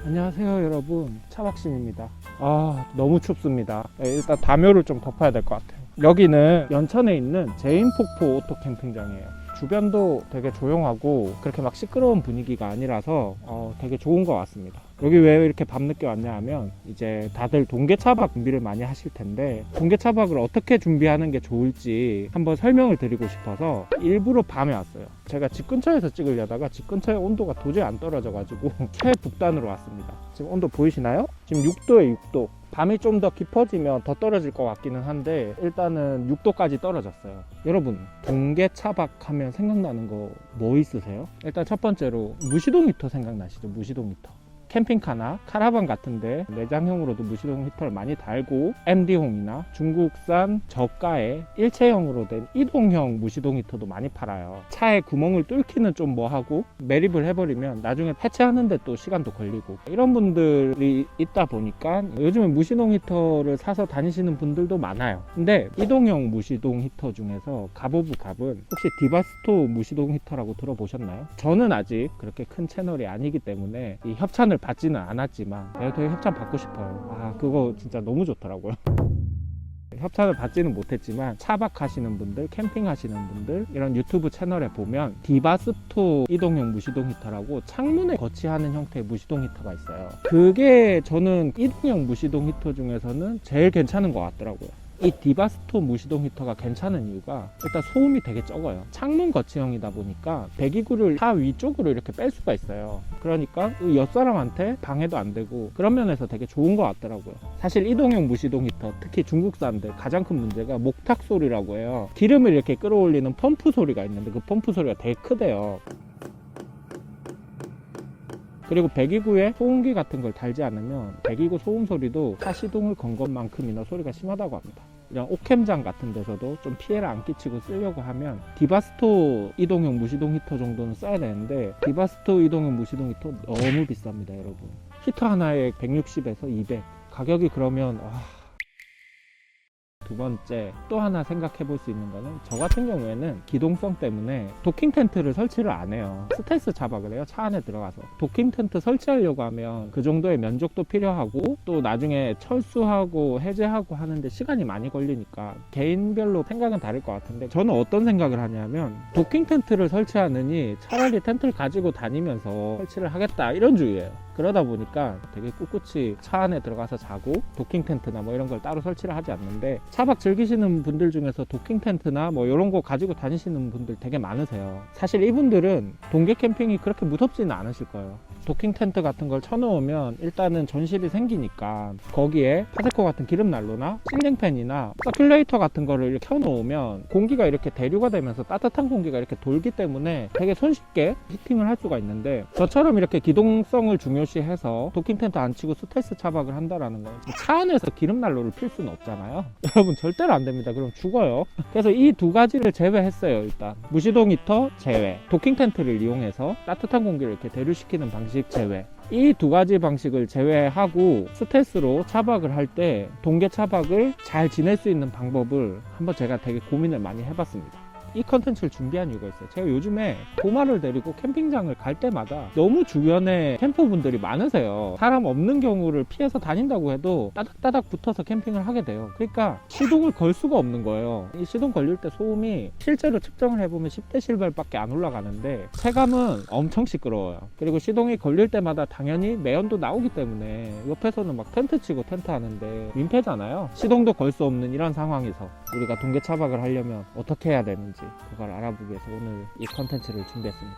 안녕하세요 여러분, 차박신입니다. 너무 춥습니다. 일단 담요를 좀 덮어야 될 것 같아요. 여기는 연천에 있는 제인폭포 오토 캠핑장이에요. 주변도 되게 조용하고 그렇게 막 시끄러운 분위기가 아니라서 되게 좋은 것 같습니다. 여기 왜 이렇게 밤늦게 왔냐 하면 이제 다들 동계차박 준비를 많이 하실 텐데 동계차박을 어떻게 준비하는 게 좋을지 한번 설명을 드리고 싶어서 일부러 밤에 왔어요. 제가 집 근처에서 찍으려다가 집 근처에 온도가 도저히 안 떨어져 가지고 최북단으로 왔습니다. 지금 온도 보이시나요? 지금 6도에 6도. 밤이 좀 더 깊어지면 더 떨어질 것 같기는 한데 일단은 6도까지 떨어졌어요. 여러분, 동계차박 하면 생각나는 거 뭐 있으세요? 일단 첫 번째로 무시동 히터 생각나시죠? 무시동 히터. 캠핑카나 카라반 같은데 내장형으로도 무시동 히터를 많이 달고 MD홍이나 중국산 저가의 일체형으로 된 이동형 무시동 히터도 많이 팔아요. 차에 구멍을 뚫기는 좀 뭐하고 매립을 해버리면 나중에 해체하는데 또 시간도 걸리고 이런 분들이 있다 보니까 요즘에 무시동 히터를 사서 다니시는 분들도 많아요. 근데 이동형 무시동 히터 중에서 갑오브 갑은 혹시 디바스토 무시동 히터라고 들어보셨나요? 저는 아직 그렇게 큰 채널이 아니기 때문에 이 협찬을 받지는 않았지만 내가 되게 협찬 받고 싶어요. 그거 진짜 너무 좋더라고요. 협찬을 받지는 못했지만 차박 하시는 분들, 캠핑 하시는 분들 이런 유튜브 채널에 보면 디바스토 이동형 무시동 히터라고 창문에 거치하는 형태의 무시동 히터가 있어요. 그게 저는 이동형 무시동 히터 중에서는 제일 괜찮은 것 같더라고요. 이 디바스토 무시동 히터가 괜찮은 이유가 일단 소음이 되게 적어요. 창문 거치형이다 보니까 배기구를 차 위쪽으로 이렇게 뺄 수가 있어요. 그러니까 옆사람한테 방해도 안 되고 그런 면에서 되게 좋은 것 같더라고요. 사실 이동형 무시동 히터, 특히 중국산들 가장 큰 문제가 목탁 소리라고 해요. 기름을 이렇게 끌어올리는 펌프 소리가 있는데 그 펌프 소리가 되게 크대요. 그리고 배기구에 소음기 같은 걸 달지 않으면 배기구 소음 소리도 차 시동을 건 것만큼이나 소리가 심하다고 합니다. 이런 옥캠장 같은 데서도 좀 피해를 안 끼치고 쓰려고 하면 디바스토 이동형 무시동 히터 정도는 써야 되는데 디바스토 이동형 무시동 히터 너무 비쌉니다 여러분. 히터 하나에 160에서 200. 가격이 그러면 두 번째, 또 하나 생각해 볼 수 있는 거는 저 같은 경우에는 기동성 때문에 도킹 텐트를 설치를 안 해요. 스텔스 차박을 해요. 차 안에 들어가서. 도킹 텐트 설치하려고 하면 그 정도의 면적도 필요하고 또 나중에 철수하고 해제하고 하는데 시간이 많이 걸리니까 개인별로 생각은 다를 것 같은데 저는 어떤 생각을 하냐면 도킹 텐트를 설치하느니 차라리 텐트를 가지고 다니면서 설치를 하겠다 이런 주의예요. 그러다 보니까 되게 꿋꿋이 차 안에 들어가서 자고 도킹 텐트나 뭐 이런 걸 따로 설치를 하지 않는데 차박 즐기시는 분들 중에서 도킹 텐트나 뭐 이런 거 가지고 다니시는 분들 되게 많으세요. 사실 이분들은 동계 캠핑이 그렇게 무섭지는 않으실 거예요. 도킹 텐트 같은 걸 쳐놓으면 일단은 전실이 생기니까 거기에 파세코 같은 기름 난로나 실링팬이나 서큘레이터 같은 거를 이렇게 켜놓으면 공기가 이렇게 대류가 되면서 따뜻한 공기가 이렇게 돌기 때문에 되게 손쉽게 히팅을 할 수가 있는데 저처럼 이렇게 기동성을 중요시해서 도킹 텐트 안 치고 스텔스 차박을 한다라는 건 차 안에서 기름 난로를 필 수는 없잖아요. 여러분 절대로 안 됩니다. 그럼 죽어요. 그래서 이 두 가지를 제외했어요. 일단 무시동 히터 제외, 도킹 텐트를 이용해서 따뜻한 공기를 이렇게 대류시키는 방식 제외. 이 두 가지 방식을 제외하고 스텔스로 차박을 할 때 동계 차박을 잘 지낼 수 있는 방법을 한번 제가 되게 고민을 많이 해봤습니다. 이 컨텐츠를 준비한 이유가 있어요. 제가 요즘에 고마를 데리고 캠핑장을 갈 때마다 너무 주변에 캠퍼분들이 많으세요. 사람 없는 경우를 피해서 다닌다고 해도 따닥따닥 붙어서 캠핑을 하게 돼요. 그러니까 시동을 걸 수가 없는 거예요. 이 시동 걸릴 때 소음이 실제로 측정을 해보면 10dB 밖에 안 올라가는데 체감은 엄청 시끄러워요. 그리고 시동이 걸릴 때마다 당연히 매연도 나오기 때문에 옆에서는 막 텐트 치고 텐트 하는데 민폐잖아요. 시동도 걸 수 없는 이런 상황에서 우리가 동계 차박을 하려면 어떻게 해야 되는지 그걸 알아보기 위해서 오늘 이 컨텐츠를 준비했습니다.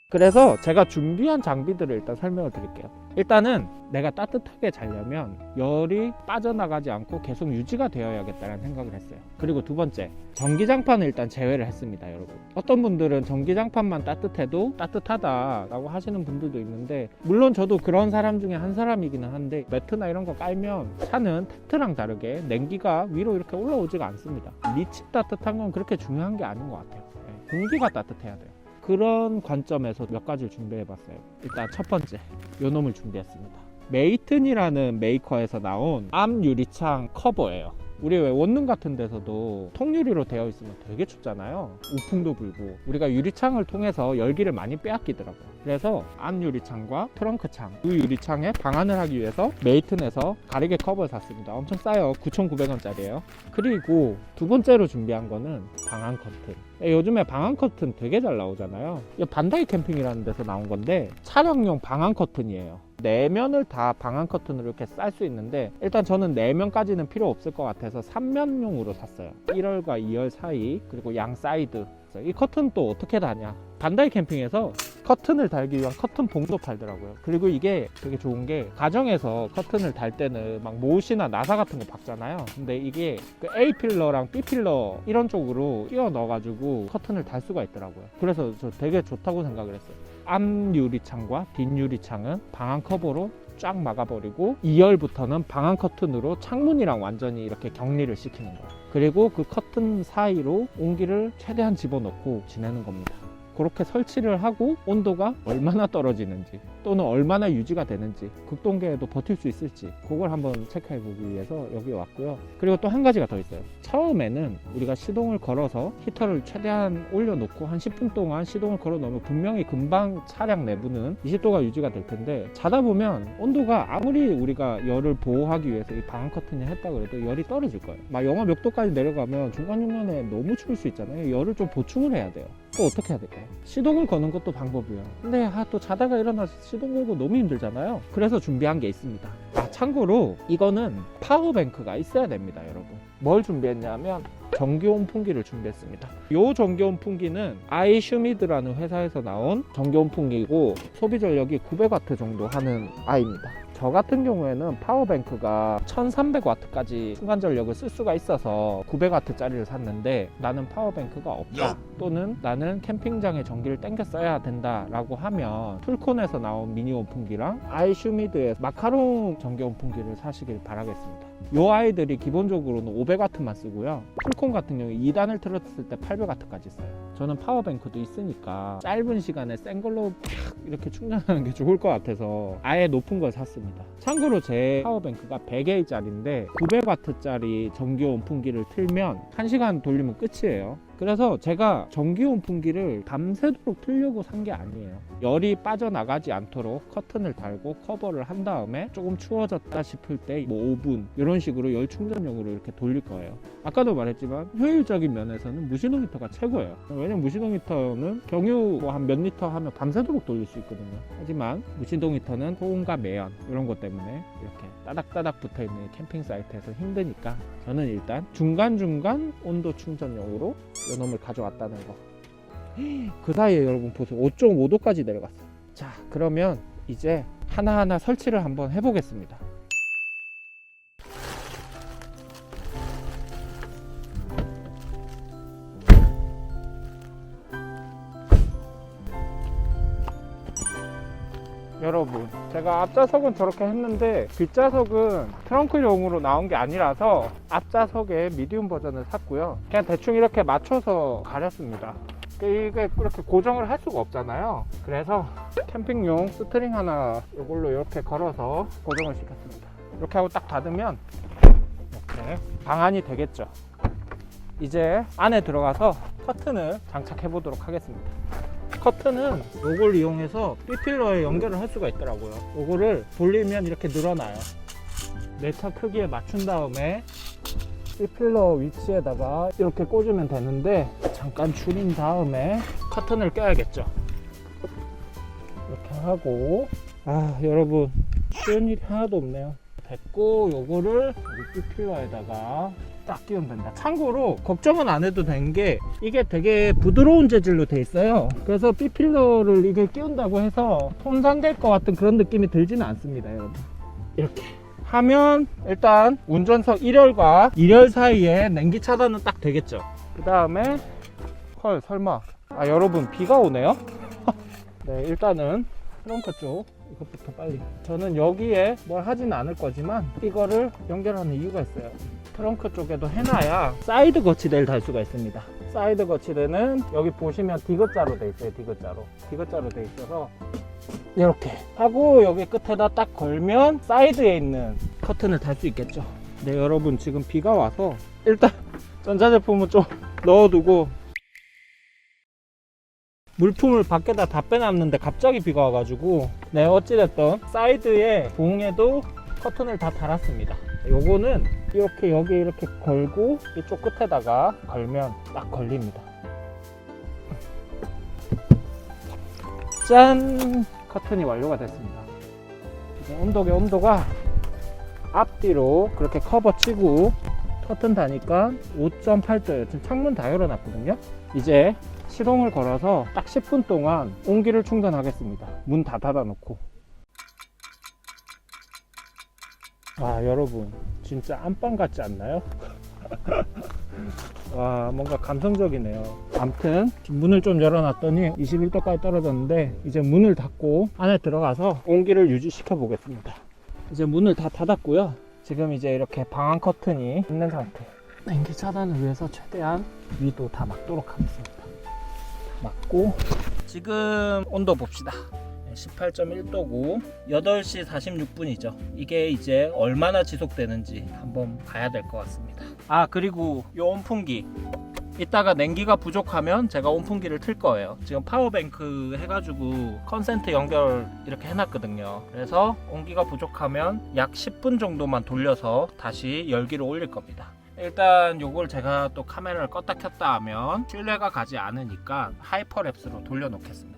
그래서 제가 준비한 장비들을 일단 설명을 드릴게요. 일단은 내가 따뜻하게 자려면 열이 빠져나가지 않고 계속 유지가 되어야겠다는 생각을 했어요. 그리고 두 번째, 전기장판을 일단 제외를 했습니다. 여러분, 어떤 분들은 전기장판만 따뜻해도 따뜻하다라고 하시는 분들도 있는데 물론 저도 그런 사람 중에 한 사람이기는 한데 매트나 이런 거 깔면 차는 텐트랑 다르게 냉기가 위로 이렇게 올라오지가 않습니다. 밑이 따뜻한 건 그렇게 중요한 게 아닌 것 같아요. 공기가 따뜻해야 돼요. 그런 관점에서 몇 가지를 준비해봤어요. 일단 첫 번째, 요 놈을 준비했습니다. 메이튼이라는 메이커에서 나온 암 유리창 커버예요. 우리 왜 원룸 같은 데서도 통유리로 되어 있으면 되게 춥잖아요. 우풍도 불고. 우리가 유리창을 통해서 열기를 많이 빼앗기더라고요. 그래서 앞 유리창과 트렁크 창, 이 유리창에 방안을 하기 위해서 메이튼에서 가리개 컵을 샀습니다. 엄청 싸요. 9,900원짜리예요. 그리고 두 번째로 준비한 거는 방안 커튼. 요즘에 방안 커튼 되게 잘 나오잖아요. 이 반다이 캠핑이라는 데서 나온 건데 차량용 방안 커튼이에요. 4면을 다 방안 커튼으로 이렇게 쌀 수 있는데, 일단 저는 4면까지는 필요 없을 것 같아서 3면용으로 샀어요. 1열과 2열 사이, 그리고 양 사이드. 이 커튼 또 어떻게 다냐, 반다이 캠핑에서 커튼을 달기 위한 커튼 봉도 팔더라고요. 그리고 이게 되게 좋은 게, 가정에서 커튼을 달 때는 막 못이나 나사 같은 거 박잖아요. 근데 이게 그 A 필러랑 B 필러 이런 쪽으로 끼워 넣어가지고 커튼을 달 수가 있더라고요. 그래서 저 되게 좋다고 생각을 했어요. 앞 유리창과 뒷 유리창은 방안 커버로 쫙 막아버리고 2열부터는 방안 커튼으로 창문이랑 완전히 이렇게 격리를 시키는 거예요. 그리고 그 커튼 사이로 온기를 최대한 집어넣고 지내는 겁니다. 그렇게 설치를 하고 온도가 얼마나 떨어지는지 또는 얼마나 유지가 되는지, 극동계에도 버틸 수 있을지, 그걸 한번 체크해 보기 위해서 여기 왔고요. 그리고 또 한 가지가 더 있어요. 처음에는 우리가 시동을 걸어서 히터를 최대한 올려놓고 한 10분 동안 시동을 걸어 놓으면 분명히 금방 차량 내부는 20도가 유지가 될 텐데, 자다 보면 온도가 아무리 우리가 열을 보호하기 위해서 이 방안 커튼을 했다 그래도 열이 떨어질 거예요. 막 영하 몇 도까지 내려가면 중간중간에 너무 추울 수 있잖아요. 열을 좀 보충을 해야 돼요. 또 어떻게 해야 될까요? 시동을 거는 것도 방법이에요. 근데 또 자다가 일어나서 시동 걸고 너무 힘들잖아요. 그래서 준비한 게 있습니다. 참고로 이거는 파워뱅크가 있어야 됩니다, 여러분. 뭘 준비했냐면 전기 온풍기를 준비했습니다. 이 전기 온풍기는 아이슈미드라는 회사에서 나온 전기 온풍기고, 소비 전력이 900W 정도 하는 아이입니다. 저 같은 경우에는 파워뱅크가 1300W까지 순간 전력을 쓸 수가 있어서 900W짜리를 샀는데, 나는 파워뱅크가 없다, 또는 나는 캠핑장에 전기를 땡겨 써야 된다 라고 하면 툴콘에서 나온 미니 온풍기랑 아이슈미드의 마카롱 전기 온풍기를 사시길 바라겠습니다. 이 아이들이 기본적으로는 500W만 쓰고요. 툴콘 같은 경우에 2단을 틀었을 때 800W까지 써요. 저는 파워뱅크도 있으니까 짧은 시간에 센 걸로 이렇게 충전하는 게 좋을 것 같아서 아예 높은 걸 샀습니다. 참고로 제 파워뱅크가 100A짜리인데 900W짜리 전기 온풍기를 틀면 1시간 돌리면 끝이에요. 그래서 제가 전기 온풍기를 밤새도록 틀려고 산 게 아니에요. 열이 빠져나가지 않도록 커튼을 달고 커버를 한 다음에 조금 추워졌다 싶을 때 뭐 5분 이런 식으로 열 충전용으로 이렇게 돌릴 거예요. 아까도 말했지만 효율적인 면에서는 무시동 히터가 최고예요. 왜냐면 무시동 히터는 경유 뭐 한 몇 리터 하면 밤새도록 돌릴 수 있거든요. 하지만 무시동 히터는 소음과 매연 이런 것 때문에 이렇게 따닥따닥 붙어있는 캠핑 사이트에서 힘드니까 저는 일단 중간중간 온도 충전용으로 이놈을 가져왔다는 거. 그 사이에 여러분 보세요, 5.5도까지 내려갔어요. 자, 그러면 이제 하나하나 설치를 한번 해보겠습니다. 여러분, 제가 앞좌석은 저렇게 했는데 뒷좌석은 트렁크용으로 나온 게 아니라서 앞좌석에 미디움 버전을 샀고요. 그냥 대충 이렇게 맞춰서 가렸습니다. 이게 그렇게 고정을 할 수가 없잖아요. 그래서 캠핑용 스트링 하나 이걸로 이렇게 걸어서 고정을 시켰습니다. 이렇게 하고 딱 닫으면 이렇게 방안이 되겠죠. 이제 안에 들어가서 커튼을 장착해 보도록 하겠습니다. 커튼은 이걸 이용해서 B필러에 연결을 할 수가 있더라고요. 이거를 돌리면 이렇게 늘어나요. 내 차 크기에 맞춘 다음에 B필러 위치에다가 이렇게 꽂으면 되는데, 잠깐 줄인 다음에 커튼을 껴야겠죠. 이렇게 하고, 여러분 쉬운 일이 하나도 없네요. 됐고, 요거를 B필러에다가 딱 끼우면 된다. 참고로 걱정은 안 해도 되는 게, 이게 되게 부드러운 재질로 돼 있어요. 그래서 B필러를 이게 끼운다고 해서 손상될 것 같은 그런 느낌이 들지는 않습니다, 여러분. 이렇게 하면 일단 운전석 1열과 2열 사이에 냉기 차단은 딱 되겠죠. 그 다음에 설마 여러분 비가 오네요. 네, 일단은 트렁크 쪽 이것부터 빨리, 저는 여기에 뭘 하진 않을 거지만 이거를 연결하는 이유가 있어요. 트렁크 쪽에도 해놔야 사이드 거치대를 달 수가 있습니다. 사이드 거치대는 여기 보시면 디귿자로 돼 있어요. 디귿자로 돼 있어서 이렇게 하고 여기 끝에다 딱 걸면 사이드에 있는 커튼을 달 수 있겠죠. 네, 여러분 지금 비가 와서 일단 전자제품은 좀 넣어두고 물품을 밖에다 다 빼놨는데 갑자기 비가 와가지고 네, 어찌됐든 사이드에 봉에도 커튼을 다 달았습니다. 요거는 이렇게 여기 이렇게 걸고 이쪽 끝에다가 걸면 딱 걸립니다. 짠! 커튼이 완료가 됐습니다. 이제 온도가 앞뒤로 그렇게 커버치고 커튼 다니까 5.8도예요. 지금 창문 다 열어놨거든요. 이제 시동을 걸어서 딱 10분 동안 온기를 충전하겠습니다. 문 다 닫아놓고. 와, 여러분 진짜 안방 같지 않나요? 와, 뭔가 감성적이네요. 아무튼 문을 좀 열어놨더니 21도까지 떨어졌는데 이제 문을 닫고 안에 들어가서 온기를 유지시켜 보겠습니다. 이제 문을 다 닫았고요. 지금 이제 이렇게 방한 커튼이 있는 상태. 냉기 차단을 위해서 최대한 위도 다 막도록 하겠습니다. 막고 지금 온도 봅시다. 18.1도고 8시 46분이죠. 이게 이제 얼마나 지속되는지 한번 봐야 될 것 같습니다. 아, 그리고 이 온풍기 이따가 냉기가 부족하면 제가 온풍기를 틀 거예요. 지금 파워뱅크 해가지고 컨센트 연결 이렇게 해놨거든요. 그래서 온기가 부족하면 약 10분 정도만 돌려서 다시 열기를 올릴 겁니다. 일단 요걸 제가 또 카메라를 껐다 켰다 하면 신뢰가 가지 않으니까 하이퍼랩스로 돌려놓겠습니다.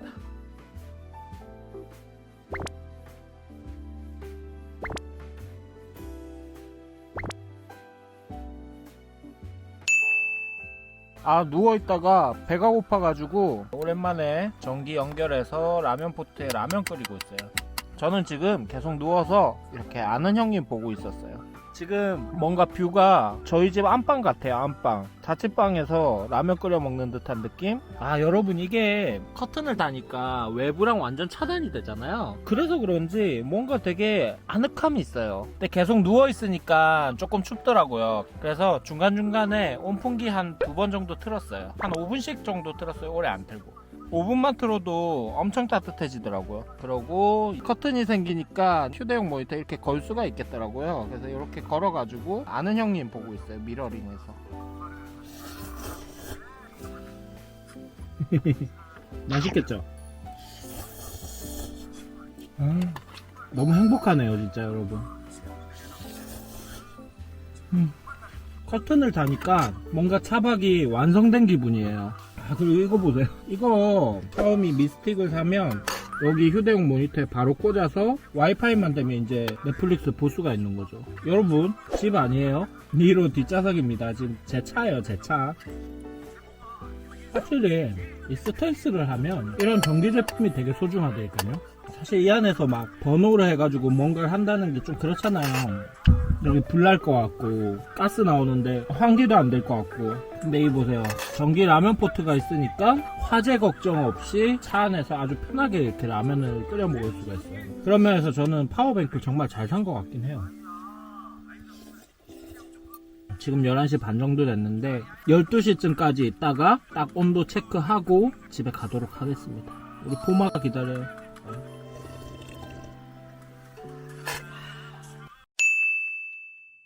아, 누워있다가 배가 고파가지고 오랜만에 전기 연결해서 라면 포트에 라면 끓이고 있어요. 저는 지금 계속 누워서 이렇게 아는 형님 보고 있었어요. 지금 뭔가 뷰가 저희 집 안방 같아요. 안방 자취방에서 라면 끓여 먹는 듯한 느낌. 아, 여러분 이게 커튼을 다니까 외부랑 완전 차단이 되잖아요. 그래서 그런지 뭔가 되게 아늑함이 있어요. 근데 계속 누워있으니까 조금 춥더라고요. 그래서 중간중간에 온풍기 한 2번 정도 틀었어요. 한 5분씩 정도 틀었어요. 오래 안 틀고 5분만 틀어도 엄청 따뜻해지더라고요. 그러고 커튼이 생기니까 휴대용 모니터 이렇게 걸 수가 있겠더라고요. 그래서 이렇게 걸어가지고 아는 형님 보고 있어요. 미러링에서. 맛있겠죠? 너무 행복하네요 진짜 여러분. 커튼을 다니까 뭔가 차박이 완성된 기분이에요. 아, 그리고 이거 보세요. 이거 샤오미 미스틱을 사면 여기 휴대용 모니터에 바로 꽂아서 와이파이만 되면 이제 넷플릭스 볼 수가 있는 거죠. 여러분 집 아니에요? 니로 뒷좌석입니다. 지금 제 차예요. 제 차. 확실히 이 스텔스를 하면 이런 전기 제품이 되게 소중하다니까요. 사실 이 안에서 막 번호를 해가지고 뭔가를 한다는 게 좀 그렇잖아요. 여기 불 날 것 같고 가스 나오는데 환기도 안 될 것 같고. 근데 이 보세요. 전기 라면 포트가 있으니까 화재 걱정 없이 차 안에서 아주 편하게 이렇게 라면을 끓여 먹을 수가 있어요. 그런 면에서 저는 파워뱅크 정말 잘 산 것 같긴 해요. 지금 11시 반 정도 됐는데 12시쯤까지 있다가 딱 온도 체크하고 집에 가도록 하겠습니다. 우리 포마가 기다려요.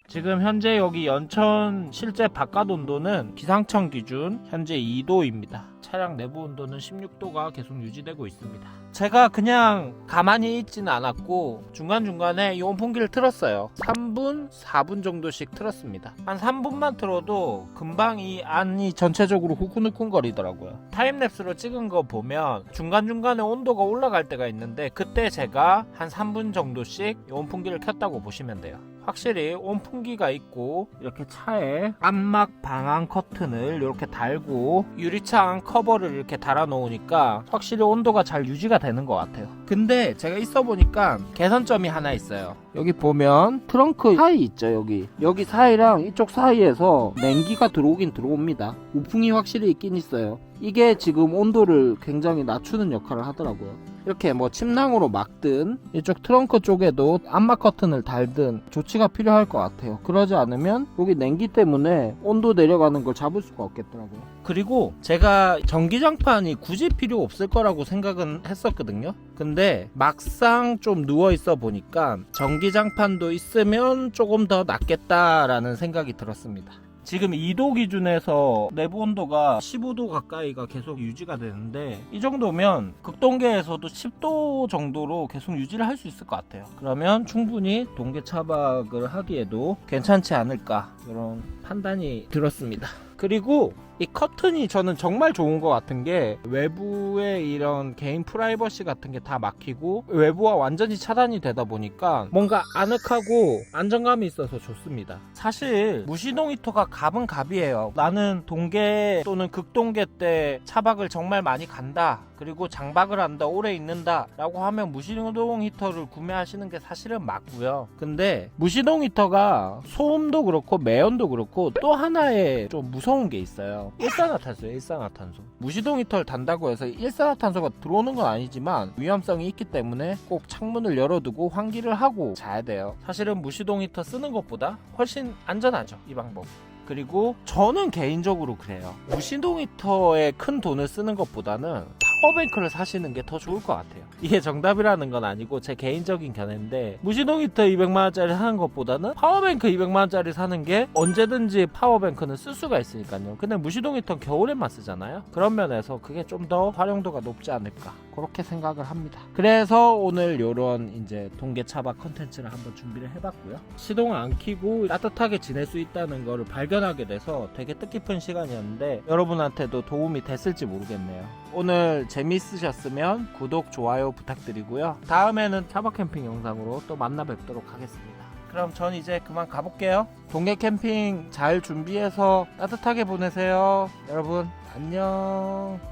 지금 현재 여기 연천 실제 바깥 온도는 기상청 기준 현재 2도입니다. 차량 내부 온도는 16도가 계속 유지되고 있습니다. 제가 그냥 가만히 있지는 않았고 중간중간에 이 온풍기를 틀었어요. 3분, 4분 정도씩 틀었습니다. 한 3분만 틀어도 금방 이 안이 전체적으로 후끈후끈거리더라고요. 타임랩스로 찍은 거 보면 중간중간에 온도가 올라갈 때가 있는데 그때 제가 한 3분 정도씩 이 온풍기를 켰다고 보시면 돼요. 확실히 온풍기가 있고 이렇게 차에 안막 방한 커튼을 이렇게 달고 유리창 커버를 이렇게 달아 놓으니까 확실히 온도가 잘 유지가 되는 것 같아요. 근데 제가 있어 보니까 개선점이 하나 있어요. 여기 보면 트렁크 사이 있죠. 여기 사이랑 이쪽 사이에서 냉기가 들어오긴 들어옵니다. 우풍이 확실히 있긴 있어요. 이게 지금 온도를 굉장히 낮추는 역할을 하더라고요. 이렇게 뭐 침낭으로 막든 이쪽 트렁크 쪽에도 암막 커튼을 달든 조치가 필요할 것 같아요. 그러지 않으면 여기 냉기 때문에 온도 내려가는 걸 잡을 수가 없겠더라고요. 그리고 제가 전기장판이 굳이 필요 없을 거라고 생각은 했었거든요. 근데 막상 좀 누워있어 보니까 전기장판도 있으면 조금 더 낫겠다라는 생각이 들었습니다. 지금 2도 기준에서 내부 온도가 15도 가까이가 계속 유지가 되는데 이 정도면 극동계에서도 10도 정도로 계속 유지를 할 수 있을 것 같아요. 그러면 충분히 동계 차박을 하기에도 괜찮지 않을까, 이런 판단이 들었습니다. 그리고 이 커튼이 저는 정말 좋은 것 같은 게 외부에 이런 개인 프라이버시 같은 게 다 막히고 외부와 완전히 차단이 되다 보니까 뭔가 아늑하고 안정감이 있어서 좋습니다. 사실 무시동 히터가 갑은 갑이에요. 나는 동계 또는 극동계 때 차박을 정말 많이 간다, 그리고 장박을 한다, 오래 있는다 라고 하면 무시동 히터를 구매하시는 게 사실은 맞고요. 근데 무시동 히터가 소음도 그렇고 매연도 그렇고 또 하나의 좀 무서운 게 있어요. 일산화탄소예요. 일산화탄소. 무시동 히터를 단다고 해서 일산화탄소가 들어오는 건 아니지만 위험성이 있기 때문에 꼭 창문을 열어두고 환기를 하고 자야 돼요. 사실은 무시동 히터 쓰는 것보다 훨씬 안전하죠, 이 방법. 그리고 저는 개인적으로 그래요. 무시동 히터에 큰 돈을 쓰는 것보다는 파워뱅크를 사시는 게 더 좋을 것 같아요. 이게 정답이라는 건 아니고 제 개인적인 견해인데, 무시동 히터 200만원짜리 사는 것보다는 파워뱅크 200만원짜리 사는 게 언제든지 파워뱅크는 쓸 수가 있으니까요. 근데 무시동 히터는 겨울에만 쓰잖아요. 그런 면에서 그게 좀 더 활용도가 높지 않을까, 그렇게 생각을 합니다. 그래서 오늘 요런 이제 동계 차박 컨텐츠를 한번 준비를 해봤고요. 시동 안 켜고 따뜻하게 지낼 수 있다는 거를 발견하게 돼서 되게 뜻깊은 시간이었는데 여러분한테도 도움이 됐을지 모르겠네요. 오늘 재미있으셨으면 구독, 좋아요 부탁드리고요. 다음에는 차박 캠핑 영상으로 또 만나 뵙도록 하겠습니다. 그럼 전 이제 그만 가볼게요. 동계 캠핑 잘 준비해서 따뜻하게 보내세요. 여러분 안녕.